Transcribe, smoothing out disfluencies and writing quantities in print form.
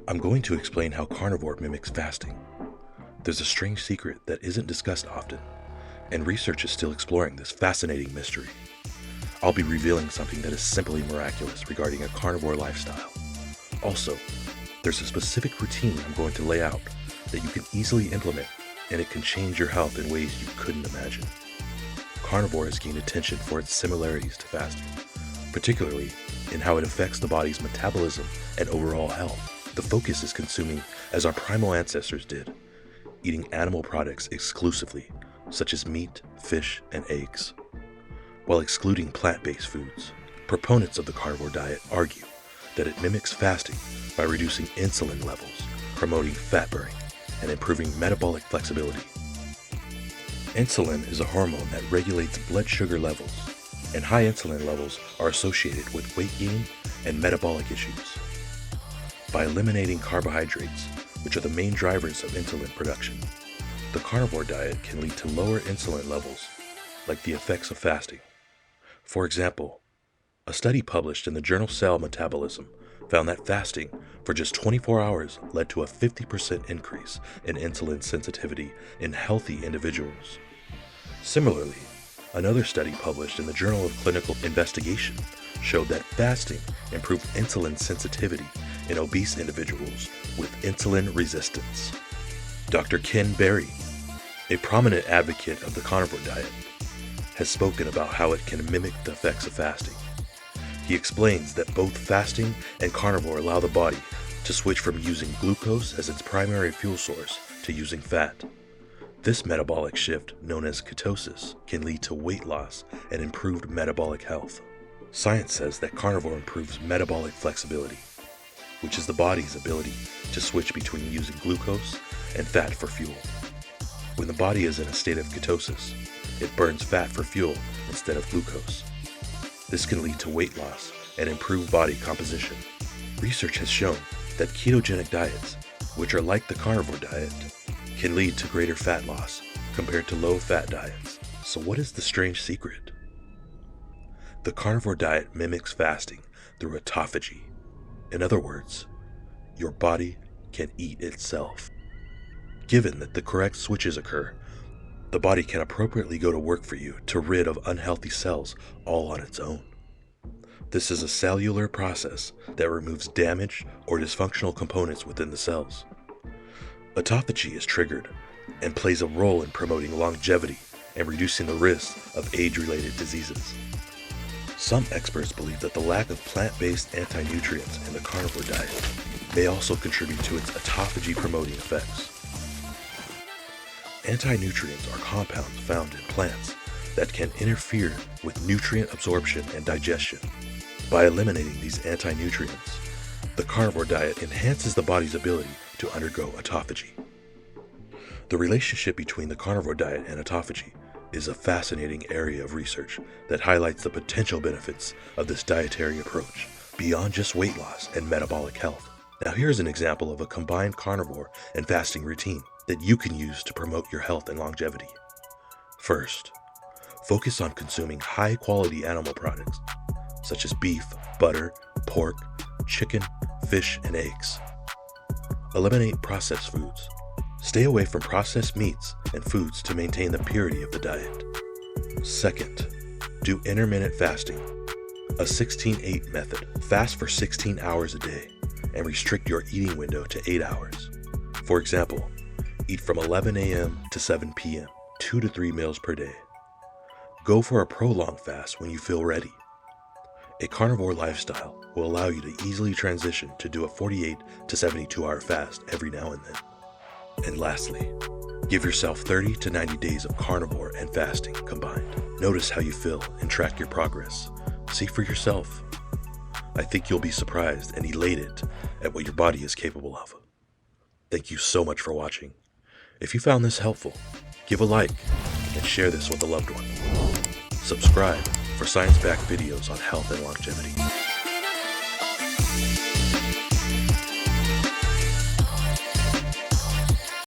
I'm going to explain how carnivore mimics fasting. There's a strange secret that isn't discussed often, and research is still exploring this fascinating mystery. I'll be revealing something that is simply miraculous regarding a carnivore lifestyle. Also, there's a specific routine I'm going to lay out that you can easily implement, and it can change your health in ways you couldn't imagine. Carnivore has gained attention for its similarities to fasting, particularly in how it affects the body's metabolism and overall health. The focus is consuming as our primal ancestors did, eating animal products exclusively, such as meat, fish, and eggs, while excluding plant-based foods. Proponents of the carnivore diet argue that it mimics fasting by reducing insulin levels, promoting fat burning, and improving metabolic flexibility. Insulin is a hormone that regulates blood sugar levels, and high insulin levels are associated with weight gain and metabolic issues. By eliminating carbohydrates, which are the main drivers of insulin production, the carnivore diet can lead to lower insulin levels, like the effects of fasting. For example, a study published in the journal Cell Metabolism found that fasting for just 24 hours led to a 50% increase in insulin sensitivity in healthy individuals. Similarly, another study published in the Journal of Clinical Investigation showed that fasting improved insulin sensitivity in obese individuals with insulin resistance. Dr. Ken Berry, a prominent advocate of the carnivore diet, has spoken about how it can mimic the effects of fasting. He explains that both fasting and carnivore allow the body to switch from using glucose as its primary fuel source to using fat. This metabolic shift, known as ketosis, can lead to weight loss and improved metabolic health. Science says that carnivore improves metabolic flexibility, which is the body's ability to switch between using glucose and fat for fuel. When the body is in a state of ketosis, it burns fat for fuel instead of glucose. This can lead to weight loss and improved body composition. Research has shown that ketogenic diets, which are like the carnivore diet, can lead to greater fat loss compared to low-fat diets. So what is the strange secret? The carnivore diet mimics fasting through autophagy. In other words, your body can eat itself. Given that the correct switches occur, the body can appropriately go to work for you to rid of unhealthy cells all on its own. This is a cellular process that removes damaged or dysfunctional components within the cells. Autophagy is triggered and plays a role in promoting longevity and reducing the risk of age-related diseases. Some experts believe that the lack of plant-based anti-nutrients in the carnivore diet may also contribute to its autophagy-promoting effects. Anti-nutrients are compounds found in plants that can interfere with nutrient absorption and digestion. By eliminating these anti-nutrients, the carnivore diet enhances the body's ability to undergo autophagy. The relationship between the carnivore diet and autophagy is a fascinating area of research that highlights the potential benefits of this dietary approach beyond just weight loss and metabolic health. Now here's an example of a combined carnivore and fasting routine that you can use to promote your health and longevity. First, focus on consuming high-quality animal products such as beef, butter, pork, chicken, fish, and eggs. Eliminate processed foods. Stay away from processed meats and foods to maintain the purity of the diet. Second, do intermittent fasting, a 16-8 method. Fast for 16 hours a day and restrict your eating window to 8 hours. For example, eat from 11 a.m. to 7 p.m., 2 to 3 meals per day. Go for a prolonged fast when you feel ready. A carnivore lifestyle will allow you to easily transition to do a 48 to 72 hour fast every now and then. And lastly, give yourself 30 to 90 days of carnivore and fasting combined. Notice how you feel and track your progress. See for yourself. I think you'll be surprised and elated at what your body is capable of. Thank you so much for watching. If you found this helpful, give a like and share this with a loved one. Subscribe for science-backed videos on health and longevity.